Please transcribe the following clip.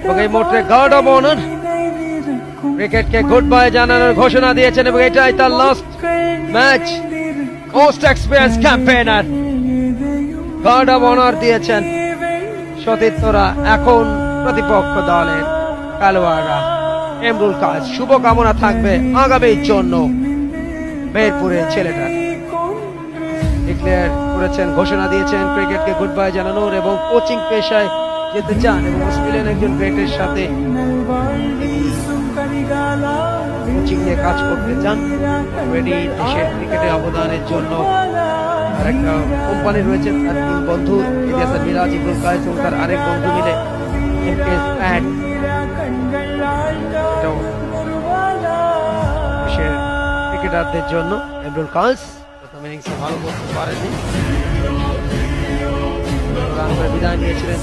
এবং এই মুহূর্তে গার্ড অব অনার ক্রিকেটকে গুড বাই জানানোর ঘোষণা দিয়েছেন এবং এটাই তার last match. Most experience campaigner guard of honour দিয়েছেন সতীর্থরা। এখন প্রতিপক্ষ দলের খেলোয়াড়রা এমরুল কাজ শুভকামনা থাকবে আগামীর জন্য। মেহেরপুরে ছেলেটা ডিক্লেয়ার করেছেন, ঘোষণা দিয়েছেন ক্রিকেটকে গুড বাই জানানোর এবং কোচিং পেশায় যেতে চান এবং অস্ট্রেলিয়ান একজন গ্রেটের সাথে কোচিং নিয়ে কাজ করতে চান। রেডি দেশের ক্রিকেটে অবদানের জন্য আর একটা কোম্পানি রয়েছে, তার তিন বন্ধু ইলিয়াস মিরাজ, ইমরুল কায়েস এবং তার আরেক বন্ধু মিলে দেশের ক্রিকেটারদের জন্য। ইমরুল কায়েস প্রথম ইনিংসে ভালো করতে পারেনি, রান করে বিদায় নিয়েছিলেন।